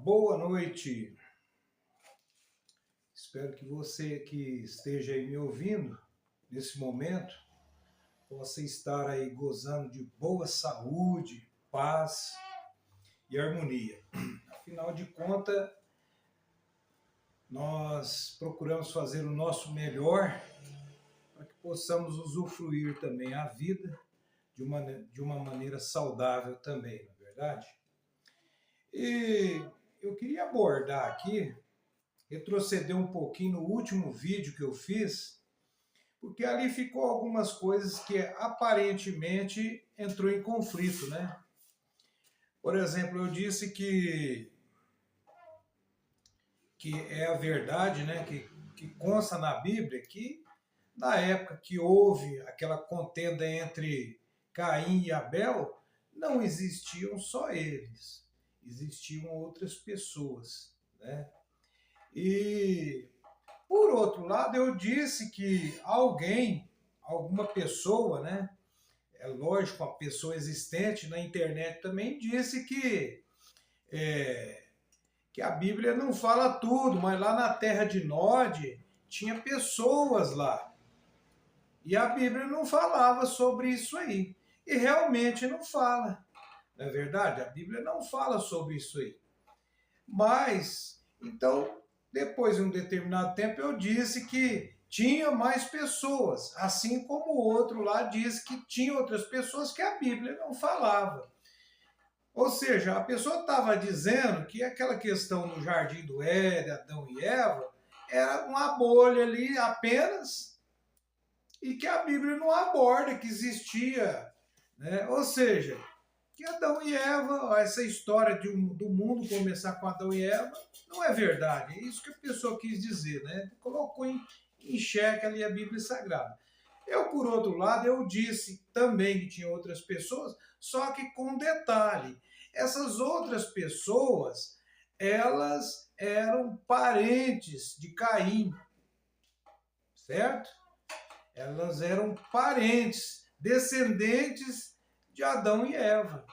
boa noite. Espero que você que esteja aí me ouvindo nesse momento possa estar aí gozando de boa saúde, paz e harmonia. Afinal de contas, nós procuramos fazer o nosso melhor para que possamos usufruir também a vida de uma maneira saudável também, não é verdade? E eu queria abordar aqui, retroceder um pouquinho no último vídeo que eu fiz, porque ali ficou algumas coisas que aparentemente entrou em conflito, né? Por exemplo, eu disse que é a verdade, né? Que consta na Bíblia que na época que houve aquela contenda entre Caim e Abel, não existiam só eles, existiam outras pessoas, né? E, por outro lado, eu disse que alguém, alguma pessoa, né? É lógico, uma pessoa existente na internet também disse que a Bíblia não fala tudo, mas lá na terra de Nod tinha pessoas lá. E a Bíblia não falava sobre isso aí. E realmente não fala. Não é verdade? A Bíblia não fala sobre isso aí. Mas, então, depois de um determinado tempo, eu disse que tinha mais pessoas, assim como o outro lá disse que tinha outras pessoas que a Bíblia não falava. Ou seja, a pessoa estava dizendo que aquela questão no jardim do Éden, Adão e Eva, era uma bolha ali apenas e que a Bíblia não aborda que existia, né? Ou seja, que Adão e Eva, essa história do mundo começar com Adão e Eva, não é verdade. É isso que a pessoa quis dizer, né? Colocou em xeque ali a Bíblia Sagrada. Eu, por outro lado, eu disse também que tinha outras pessoas, só que com um detalhe. Essas outras pessoas, elas eram parentes de Caim, certo? Elas eram parentes, descendentes de Adão e Eva.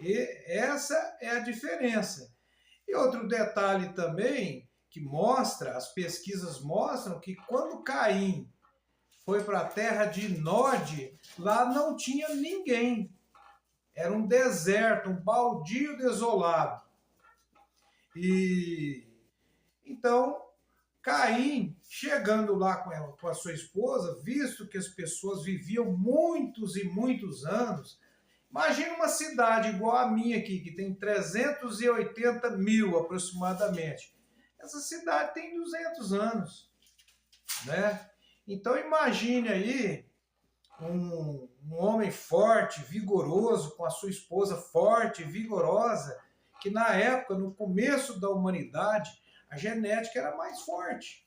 E essa é a diferença. E outro detalhe também que mostra, as pesquisas mostram que quando Caim foi para a terra de Nod, lá não tinha ninguém. Era um deserto, um baldio desolado. E então Caim, chegando lá com a sua esposa, visto que as pessoas viviam muitos e muitos anos, imagina uma cidade igual a minha aqui, que tem 380 mil aproximadamente. Essa cidade tem 200 anos, né? Então imagine aí um homem forte, vigoroso, com a sua esposa forte, vigorosa, que na época, no começo da humanidade, a genética era mais forte,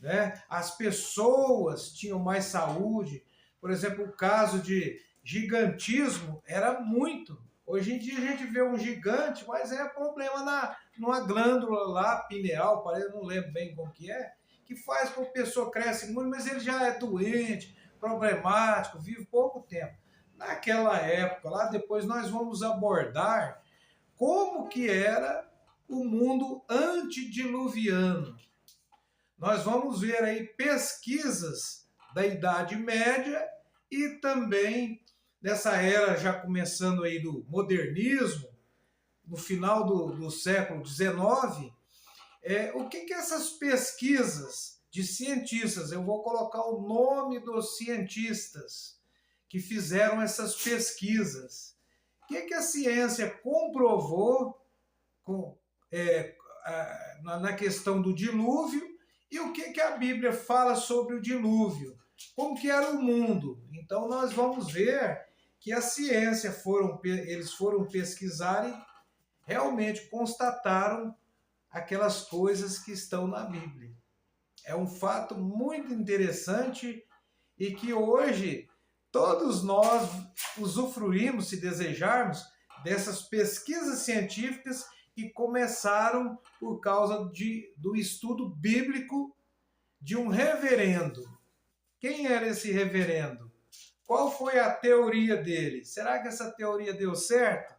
né? As pessoas tinham mais saúde. Por exemplo, o caso de gigantismo era muito. Hoje em dia a gente vê um gigante, mas é problema numa glândula lá, pineal, parece, não lembro bem como que faz com que a pessoa cresça muito, mas ele já é doente, problemático, vive pouco tempo. Naquela época, lá depois nós vamos abordar como que era o mundo antediluviano. Nós vamos ver aí pesquisas da Idade Média e também nessa era já começando aí do modernismo, no final do século XIX, o que essas pesquisas de cientistas, eu vou colocar o nome dos cientistas que fizeram essas pesquisas, o que a ciência comprovou na questão do dilúvio e o que a Bíblia fala sobre o dilúvio, como que era o mundo. Então nós vamos ver que a ciência eles foram pesquisar e realmente constataram aquelas coisas que estão na Bíblia. É um fato muito interessante e que hoje todos nós usufruímos, se desejarmos, dessas pesquisas científicas que começaram por causa do estudo bíblico de um reverendo. Quem era esse reverendo? Qual foi a teoria dele? Será que essa teoria deu certo?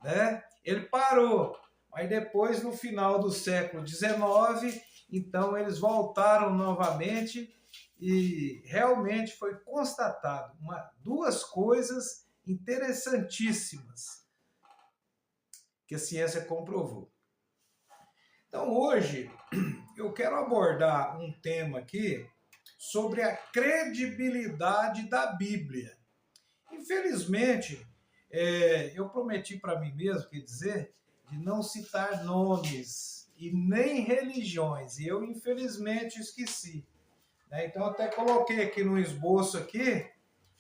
Né? Ele parou, Aí depois, no final do século XIX, então eles voltaram novamente e realmente foi constatado duas coisas interessantíssimas que a ciência comprovou. Então hoje eu quero abordar um tema aqui sobre a credibilidade da Bíblia. Infelizmente, eu prometi para mim mesmo, quer dizer, de não citar nomes e nem religiões, e eu infelizmente esqueci. Então até coloquei aqui no esboço aqui,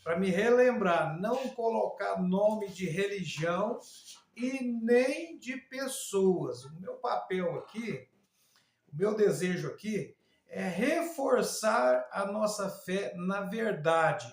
para me relembrar, não colocar nome de religião e nem de pessoas. O meu papel aqui, o meu desejo aqui, é reforçar a nossa fé na verdade,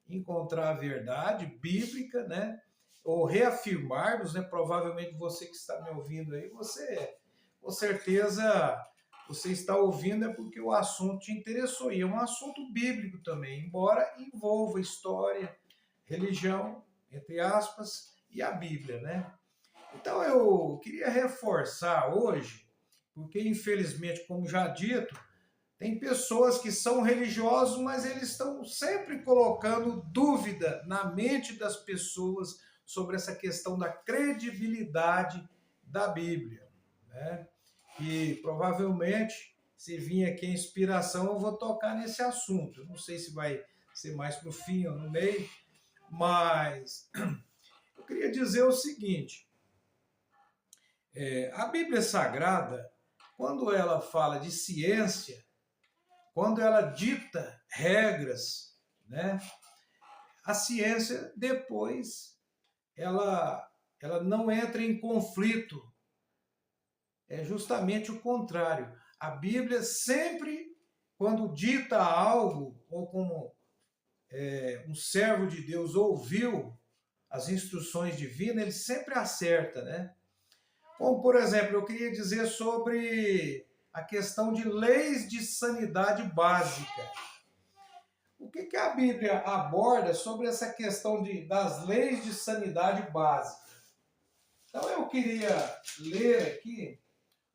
encontrar a verdade bíblica, né? Ou reafirmarmos, né? Provavelmente você que está me ouvindo aí, você, com certeza, você está ouvindo é porque o assunto te interessou. E é um assunto bíblico também, embora envolva história, religião, entre aspas, e a Bíblia, né? Então eu queria reforçar hoje, porque infelizmente, como já dito, tem pessoas que são religiosos, mas eles estão sempre colocando dúvida na mente das pessoas sobre essa questão da credibilidade da Bíblia, né? E provavelmente, se vir aqui a inspiração, eu vou tocar nesse assunto. Eu não sei se vai ser mais para o fim ou no meio, mas eu queria dizer o seguinte: a Bíblia Sagrada, quando ela fala de ciência, quando ela dita regras, né, a ciência depois ela não entra em conflito. É justamente o contrário. A Bíblia sempre, quando dita algo, ou como um servo de Deus ouviu as instruções divinas, ele sempre acerta, né? Como, por exemplo, eu queria dizer sobre a questão de leis de sanidade básica. O que a Bíblia aborda sobre essa questão das leis de sanidade básica? Então eu queria ler aqui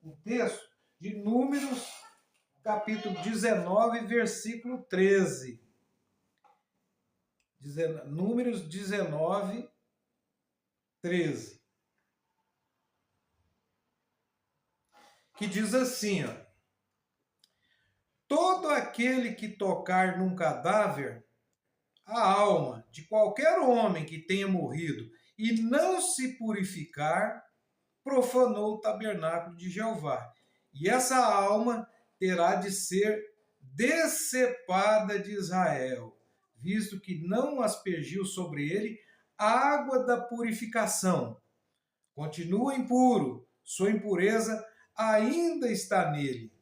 um texto de Números, capítulo 19, versículo 13. Números 19, 13. Que diz assim, ó: todo aquele que tocar num cadáver, a alma de qualquer homem que tenha morrido e não se purificar, profanou o tabernáculo de Jeová. E essa alma terá de ser decepada de Israel, visto que não aspergiu sobre ele a água da purificação. Continua impuro, sua impureza ainda está nele.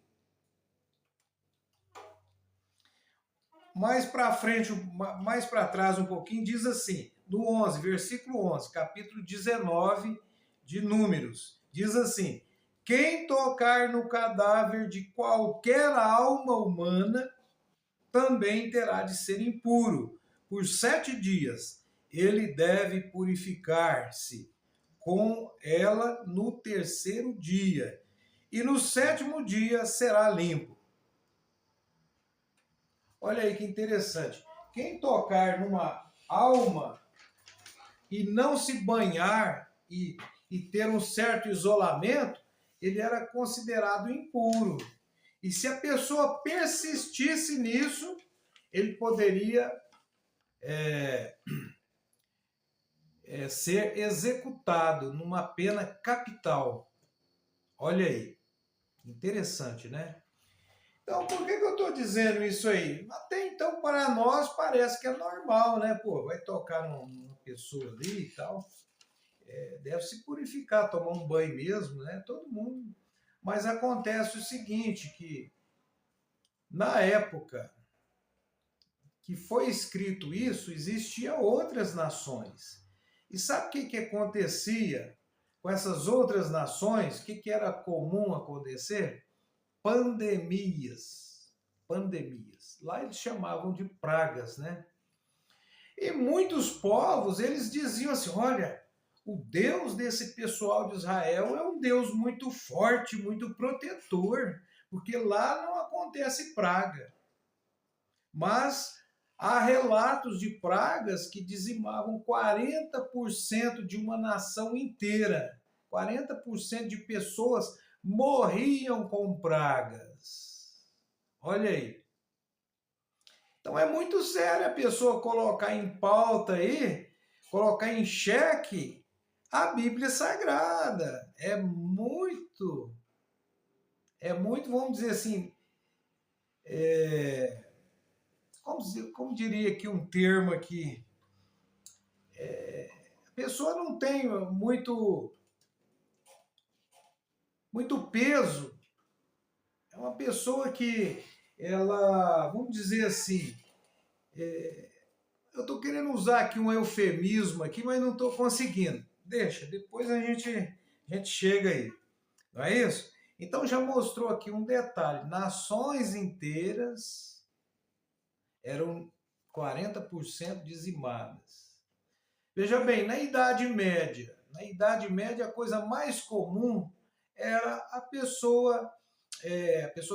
Mais para frente, mais para trás um pouquinho, diz assim, no 11, versículo 11, capítulo 19 de Números, diz assim: quem tocar no cadáver de qualquer alma humana também terá de ser impuro por 7 dias. Ele deve purificar-se com ela no terceiro dia, e no 7º dia será limpo. Olha aí que interessante. Quem tocar numa alma e não se banhar e ter um certo isolamento, ele era considerado impuro. E se a pessoa persistisse nisso, ele poderia ser executado numa pena capital. Olha aí, interessante, né? Então, por que eu estou dizendo isso aí? Até então, para nós, parece que é normal, né? Pô, vai tocar numa pessoa ali e tal. Deve se purificar, tomar um banho mesmo, né? Todo mundo. Mas acontece o seguinte, que na época que foi escrito isso, existiam outras nações. E sabe o que acontecia com essas outras nações? O que era comum acontecer? Pandemias. Lá eles chamavam de pragas, né? E muitos povos, eles diziam assim, olha, o Deus desse pessoal de Israel é um Deus muito forte, muito protetor, porque lá não acontece praga. Mas há relatos de pragas que dizimavam 40% de uma nação inteira. 40% de pessoas morriam com pragas. Olha aí. Então é muito sério a pessoa colocar em pauta aí, colocar em xeque a Bíblia Sagrada. Vamos dizer assim, como diria aqui um termo aqui, a pessoa não tem muito peso. É uma pessoa que ela, vamos dizer assim, eu estou querendo usar aqui um eufemismo aqui, mas não estou conseguindo. Deixa, depois a gente chega aí. Não é isso? Então já mostrou aqui um detalhe. Nações inteiras eram 40% dizimadas. Veja bem, na Idade Média a coisa mais comum era a pessoa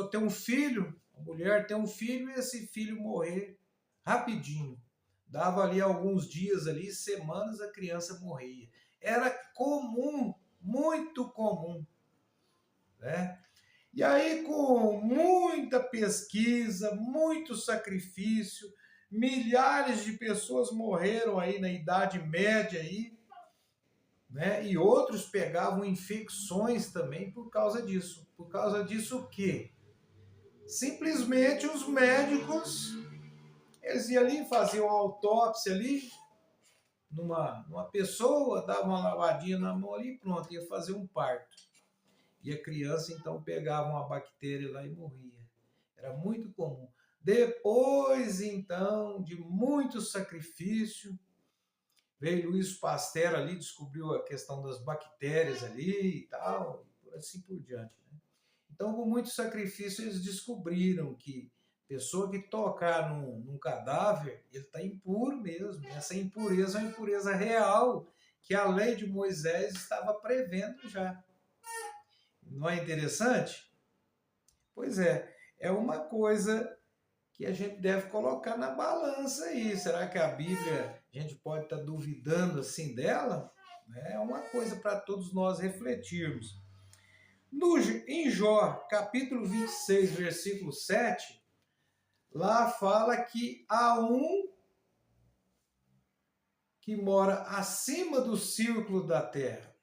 ter um filho, a mulher ter um filho e esse filho morrer rapidinho. Dava ali alguns dias, ali, semanas, a criança morria. Era comum, muito comum. Né? E aí, com muita pesquisa, muito sacrifício, milhares de pessoas morreram aí na Idade Média aí, né? E outros pegavam infecções também por causa disso. Por causa disso o quê? Simplesmente os médicos, eles iam ali, faziam uma autópsia ali, numa pessoa, davam uma lavadinha na mão ali e pronto, ia fazer um parto. E a criança, então, pegava uma bactéria lá e morria. Era muito comum. Depois, então, de muito sacrifício, veio Luiz Pasteur ali, descobriu a questão das bactérias ali e tal, assim por diante. Né? Então, com muito sacrifício, eles descobriram que pessoa que tocar num cadáver, ele está impuro mesmo. Essa impureza é uma impureza real que a lei de Moisés estava prevendo já. Não é interessante? Pois é uma coisa que a gente deve colocar na balança aí. Será que a Bíblia, a gente pode estar duvidando assim dela? É uma coisa para todos nós refletirmos. Em Jó, capítulo 26, versículo 7, lá fala que há um que mora acima do círculo da terra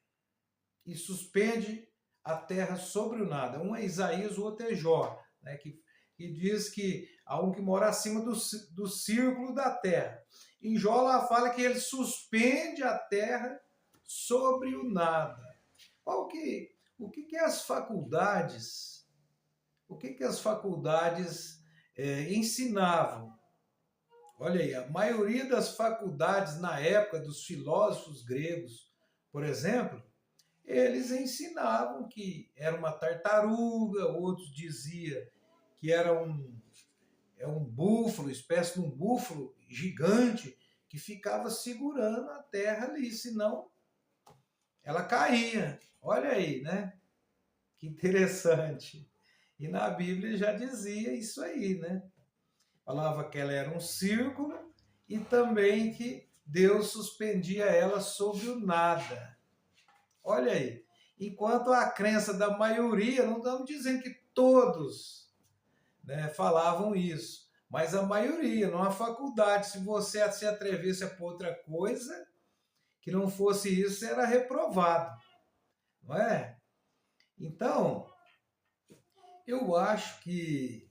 e suspende a terra sobre o nada. Um é Isaías, o outro é Jó, né, que diz que há um que mora acima do círculo da terra. Em Jó lá fala que ele suspende a terra sobre o nada. O que as faculdades, ensinavam? Olha aí, a maioria das faculdades na época dos filósofos gregos, por exemplo, eles ensinavam que era uma tartaruga, outros diziam que era um búfalo, espécie de um búfalo gigante que ficava segurando a terra ali, senão ela caía. Olha aí, né? Que interessante. E na Bíblia já dizia isso aí, né? Falava que ela era um círculo e também que Deus suspendia ela sobre o nada. Olha aí. Enquanto a crença da maioria, não estamos dizendo que todos, né, falavam isso, mas a maioria, numa faculdade, se você se atrevesse a pôr outra coisa, que não fosse isso, era reprovado. Não é? Então, eu acho que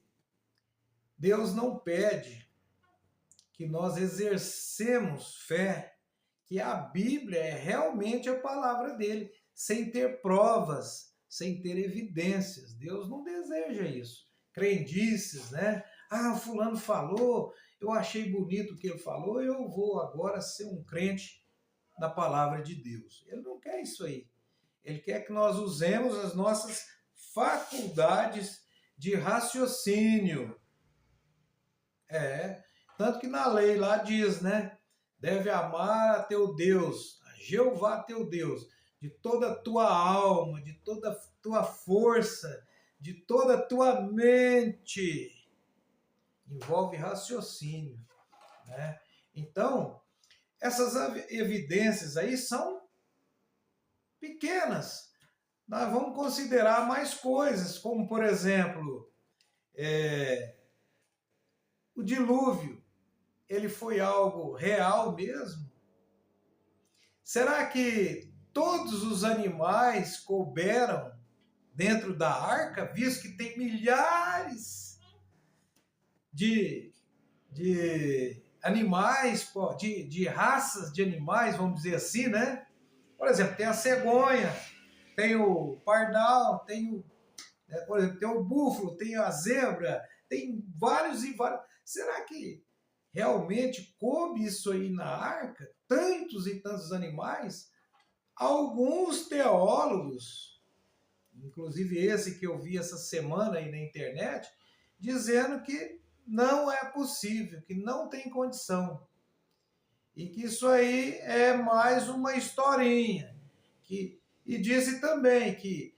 Deus não pede que nós exercemos fé, que a Bíblia é realmente a palavra dele, sem ter provas, sem ter evidências. Deus não deseja isso. Crendices, né? Ah, fulano falou, eu achei bonito o que ele falou, eu vou agora ser um crente na palavra de Deus. Ele não quer isso aí. Ele quer que nós usemos as nossas faculdades de raciocínio. Tanto que na lei lá diz, né? Deve amar a teu Deus. A Jeová teu Deus, de toda a tua alma, de toda a tua força, de toda a tua mente. Envolve raciocínio, né? Então, essas evidências aí são pequenas. Nós vamos considerar mais coisas, como, por exemplo, o dilúvio. Ele foi algo real mesmo? Será que todos os animais couberam dentro da arca, visto que tem milhares de animais, de raças de animais, vamos dizer assim, né? Por exemplo, tem a cegonha, tem o pardal, por exemplo, tem o búfalo, tem a zebra, tem vários e vários. Será que realmente coube isso aí na arca? Tantos e tantos animais? Alguns teólogos, inclusive esse que eu vi essa semana aí na internet, dizendo que não é possível, que não tem condição. E que isso aí é mais uma historinha. E disse também que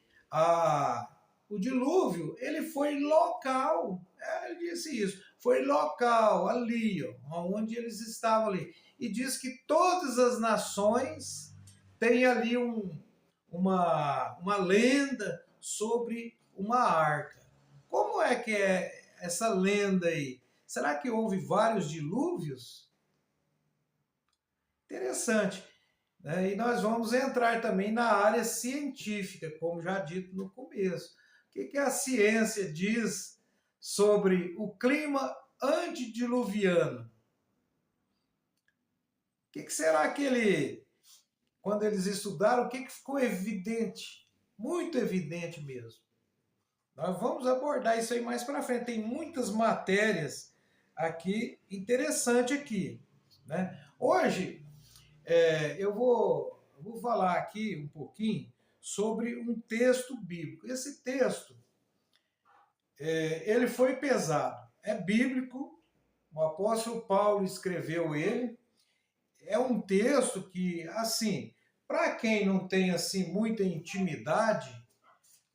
o dilúvio ele foi local. Ele disse isso. Foi local, ali, ó, onde eles estavam ali. E diz que todas as nações têm ali uma lenda sobre uma arca. Como é que é essa lenda aí? Será que houve vários dilúvios? Interessante, né? E nós vamos entrar também na área científica, como já dito no começo. O que a ciência diz sobre o clima antediluviano? O que será que quando eles estudaram, o que ficou evidente? Muito evidente mesmo. Nós vamos abordar isso aí mais para frente. Tem muitas matérias aqui, interessante aqui, né? Hoje, eu vou falar aqui um pouquinho sobre um texto bíblico. Esse texto, ele foi pesado. É bíblico, o apóstolo Paulo escreveu ele. É um texto que, assim, para quem não tem assim muita intimidade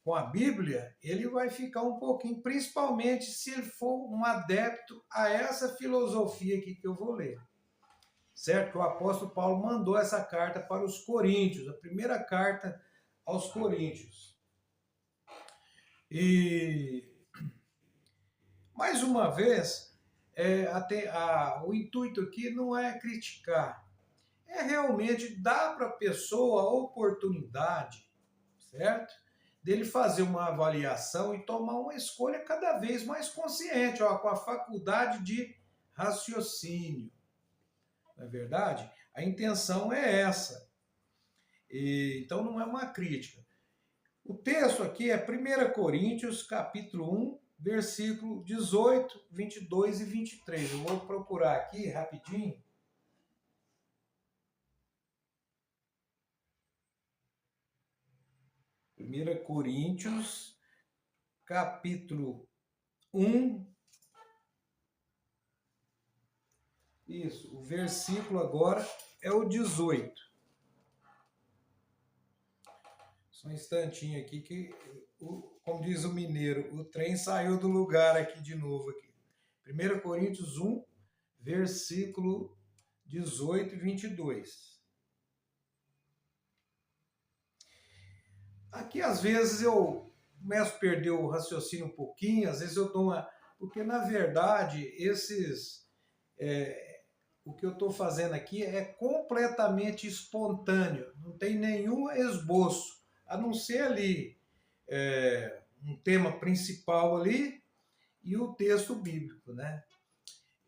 com a Bíblia, ele vai ficar um pouquinho, principalmente se ele for um adepto a essa filosofia aqui que eu vou ler. Certo? Que o apóstolo Paulo mandou essa carta para os Coríntios, a primeira carta aos Coríntios. E, mais uma vez, o intuito aqui não é criticar, é realmente dar para a pessoa a oportunidade, certo? Dele fazer uma avaliação e tomar uma escolha cada vez mais consciente, ó, com a faculdade de raciocínio. Não é verdade? A intenção é essa. Então não é uma crítica. O texto aqui é 1 Coríntios, capítulo 1, versículo 18, 22 e 23. Eu vou procurar aqui rapidinho. Primeira Coríntios, capítulo 1. Isso, o versículo agora é o 18. Só um instantinho aqui que, como diz o mineiro, o trem saiu do lugar aqui de novo. Aqui. 1 Coríntios 1, versículo 18 e 22. Aqui, às vezes, eu começo a perder o raciocínio um pouquinho, às vezes eu dou uma... Porque, na verdade, o que eu estou fazendo aqui é completamente espontâneo, não tem nenhum esboço, a não ser ali um tema principal ali e o texto bíblico, né?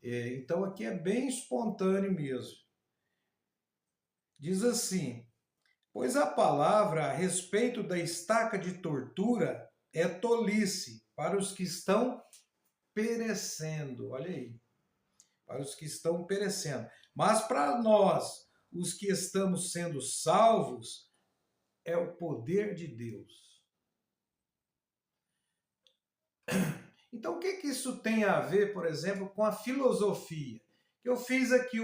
Então aqui é bem espontâneo mesmo. Diz assim: pois a palavra a respeito da estaca de tortura é tolice para os que estão perecendo. Olha aí. Para os que estão perecendo. Mas para nós, os que estamos sendo salvos, é o poder de Deus. Então, o que isso tem a ver, por exemplo, com a filosofia? Eu fiz aqui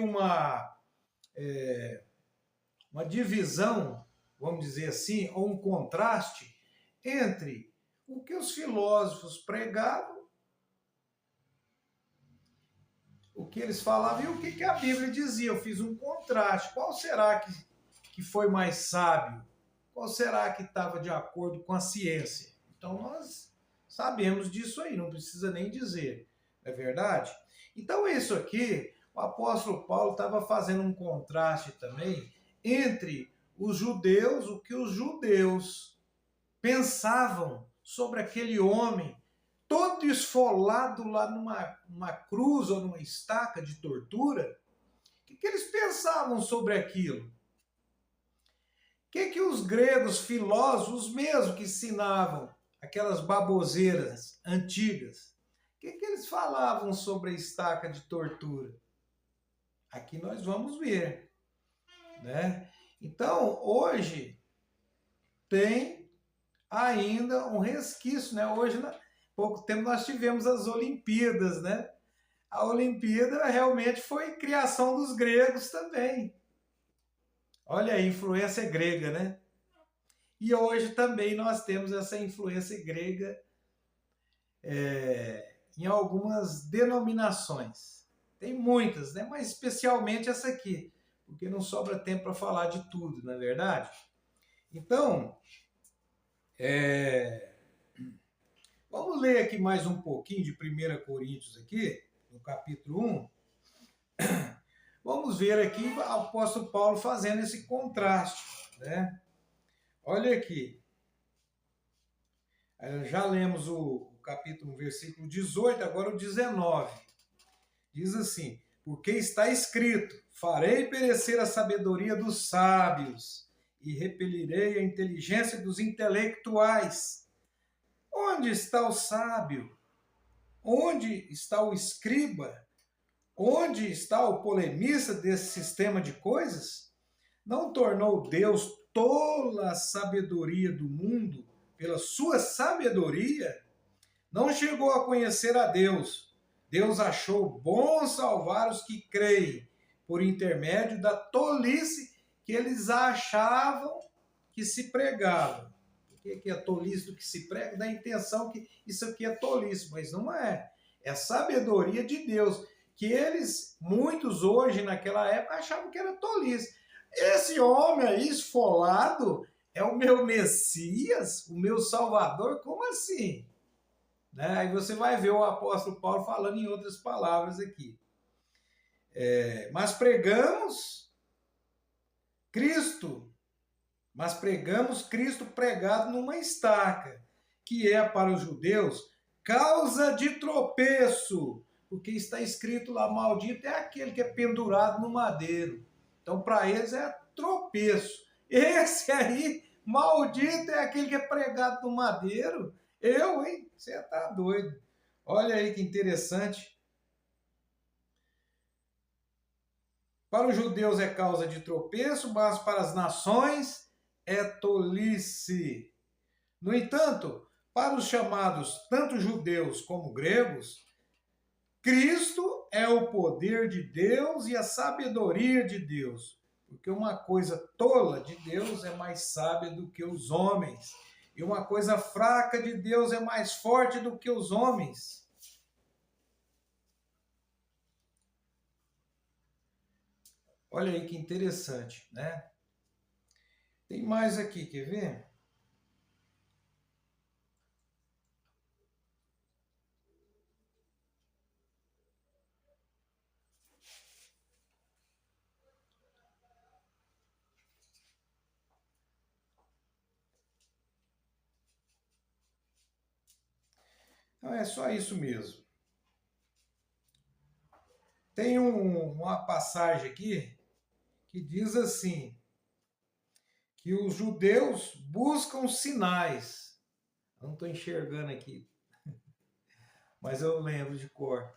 uma divisão, vamos dizer assim, ou um contraste entre o que os filósofos pregavam, o que eles falavam e o que a Bíblia dizia. Eu fiz um contraste. Qual será que foi mais sábio? Qual será que estava de acordo com a ciência? Então nós sabemos disso aí, não precisa nem dizer, não é verdade? Então isso aqui, o apóstolo Paulo estava fazendo um contraste também entre os judeus, o que os judeus pensavam sobre aquele homem todo esfolado lá numa cruz ou numa estaca de tortura. O que eles pensavam sobre aquilo? O que os gregos filósofos, os mesmos que ensinavam aquelas baboseiras antigas, o que eles falavam sobre a estaca de tortura? Aqui nós vamos ver, né? Então, hoje tem ainda um resquício, né? Hoje, há pouco tempo, nós tivemos as Olimpíadas, né? A Olimpíada realmente foi criação dos gregos também. Olha a influência grega, né? E hoje também nós temos essa influência grega em algumas denominações. Tem muitas, né? Mas especialmente essa aqui, porque não sobra tempo para falar de tudo, não é verdade? Então, vamos ler aqui mais um pouquinho de 1 Coríntios aqui, no capítulo 1. Vamos ver aqui o apóstolo Paulo fazendo esse contraste, né? Olha aqui. Já lemos o capítulo 1, versículo 18, agora o 19. Diz assim: porque está escrito, farei perecer a sabedoria dos sábios e repelirei a inteligência dos intelectuais. Onde está o sábio? Onde está o escriba? Onde está o polemista desse sistema de coisas? Não tornou Deus tola a sabedoria do mundo pela sua sabedoria? Não chegou a conhecer a Deus. Deus achou bom salvar os que creem, por intermédio da tolice que eles achavam que se pregavam. O que é tolice do que se prega? Dá a intenção que isso aqui é tolice, mas não é. É a sabedoria de Deus, que eles, muitos hoje, naquela época, achavam que era tolice. Esse homem aí, esfolado, é o meu Messias, o meu Salvador? Como assim? Né? Aí você vai ver o apóstolo Paulo falando em outras palavras aqui. Mas pregamos Cristo pregado numa estaca, que é para os judeus causa de tropeço, porque está escrito lá, maldito é aquele que é pendurado no madeiro. Então, para eles é tropeço. Esse aí, maldito é aquele que é pregado no madeiro. Eu, hein? Você tá doido. Olha aí que interessante. Para os judeus é causa de tropeço, mas para as nações é tolice. No entanto, para os chamados tanto judeus como gregos, Cristo é o poder de Deus e a sabedoria de Deus. Porque uma coisa tola de Deus é mais sábia do que os homens. E uma coisa fraca de Deus é mais forte do que os homens. Olha aí que interessante, né? Tem mais aqui, quer ver? Então é só isso mesmo. Tem uma passagem aqui que diz assim, que os judeus buscam sinais. Eu não estou enxergando aqui, mas eu lembro de cor.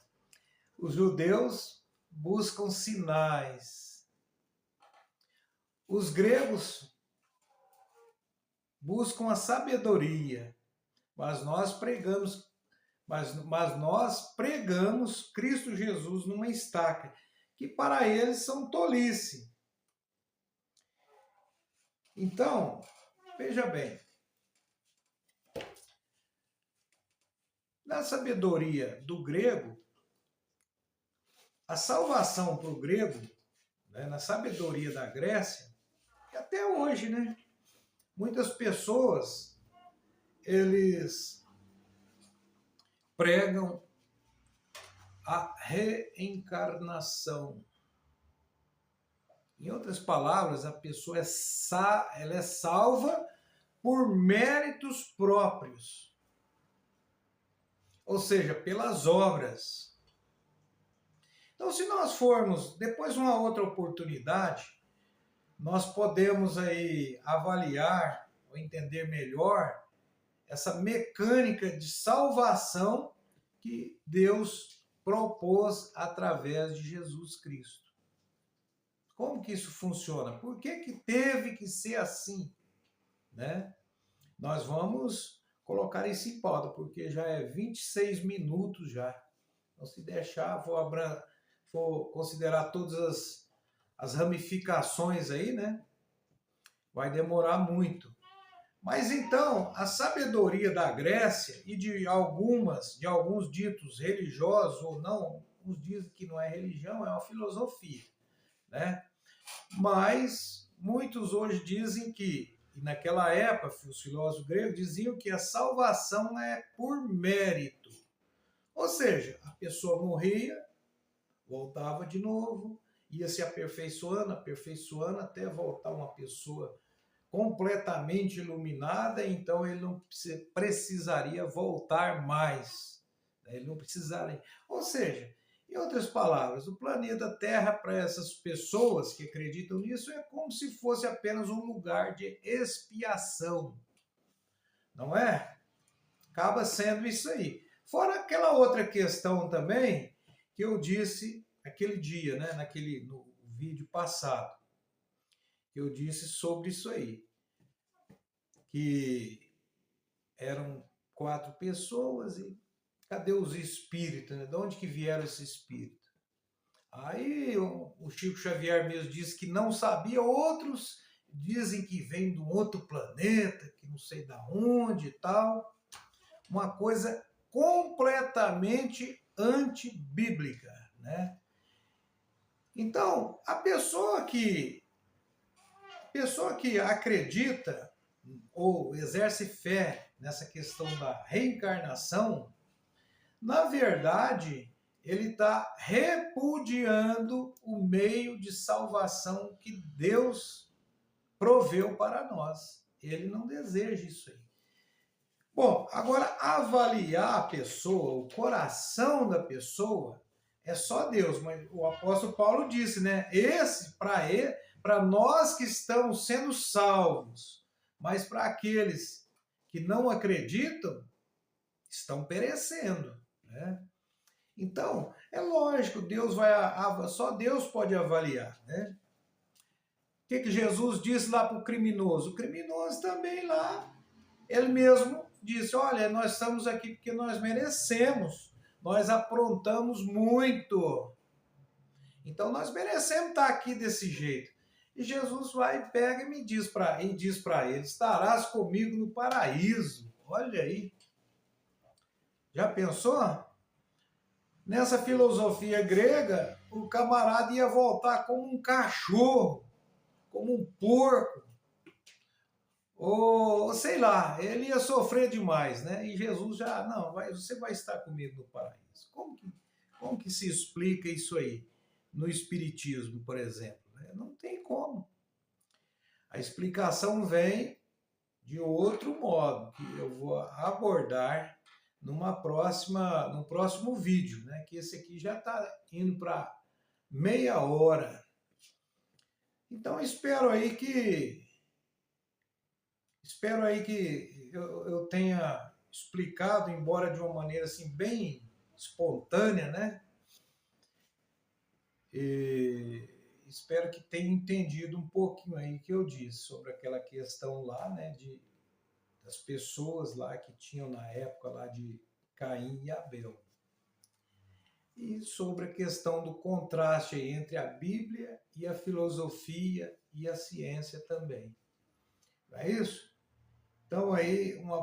Os judeus buscam sinais. Os gregos buscam a sabedoria, mas nós pregamos Cristo Jesus numa estaca, que para eles são tolice. Então, veja bem, na sabedoria do grego, a salvação para o grego, né, na sabedoria da Grécia, e até hoje, né? Muitas pessoas, eles pregam a reencarnação. Em outras palavras, a pessoa ela é salva por méritos próprios, ou seja, pelas obras. Então, se nós formos, depois uma outra oportunidade, nós podemos aí avaliar ou entender melhor essa mecânica de salvação que Deus propôs através de Jesus Cristo. Como que isso funciona? Por que que teve que ser assim? Né? Nós vamos colocar isso em pauta, porque já é 26 minutos já. Então, se deixar, vou considerar todas as ramificações aí, né? Vai demorar muito. Mas então, a sabedoria da Grécia e de alguns ditos religiosos ou não, uns dizem que não é religião, é uma filosofia, né? Mas muitos hoje dizem que, e naquela época, os filósofos gregos diziam que a salvação é por mérito. Ou seja, a pessoa morria, voltava de novo, ia se aperfeiçoando, aperfeiçoando, até voltar uma pessoa completamente iluminada, então ele não precisaria voltar mais. Ele não precisaria. Ou seja, em outras palavras, o planeta Terra, para essas pessoas que acreditam nisso, é como se fosse apenas um lugar de expiação. Não é? Acaba sendo isso aí. Fora aquela outra questão também que eu disse aquele dia, né, no vídeo passado, que eu disse sobre isso aí, que eram 4 pessoas e cadê os espíritos, né? De onde que vieram esses espíritos? Aí o Chico Xavier mesmo disse que não sabia, outros dizem que vem de um outro planeta, que não sei da onde e tal. Uma coisa completamente antibíblica, né? Então, a pessoa que acredita ou exerce fé nessa questão da reencarnação, na verdade, ele está repudiando o meio de salvação que Deus proveu para nós. Ele não deseja isso aí. Bom, agora avaliar a pessoa, o coração da pessoa, é só Deus, mas o apóstolo Paulo disse, né? Para nós que estamos sendo salvos, mas para aqueles que não acreditam, estão perecendo, né? Então, é lógico, só Deus pode avaliar, né? O que Jesus disse lá para o criminoso? O criminoso também lá, ele mesmo disse, olha, nós estamos aqui porque nós merecemos, nós aprontamos muito, então nós merecemos estar aqui desse jeito. E Jesus vai e pega e diz para ele, estarás comigo no paraíso. Olha aí. Já pensou? Nessa filosofia grega, o camarada ia voltar como um cachorro, como um porco, ou sei lá, ele ia sofrer demais, né? E Jesus já, não, você vai estar comigo no paraíso. Como que se explica isso aí no Espiritismo, por exemplo? Não tem como. A explicação vem de outro modo, que eu vou abordar num próximo vídeo, né? Que esse aqui já está indo para meia hora. Então espero aí que eu tenha explicado, embora de uma maneira assim bem espontânea, né? E espero que tenha entendido um pouquinho aí que eu disse sobre aquela questão lá, né, das pessoas lá que tinham na época lá de Caim e Abel. E sobre a questão do contraste entre a Bíblia e a filosofia e a ciência também. Não é isso? Então aí, uma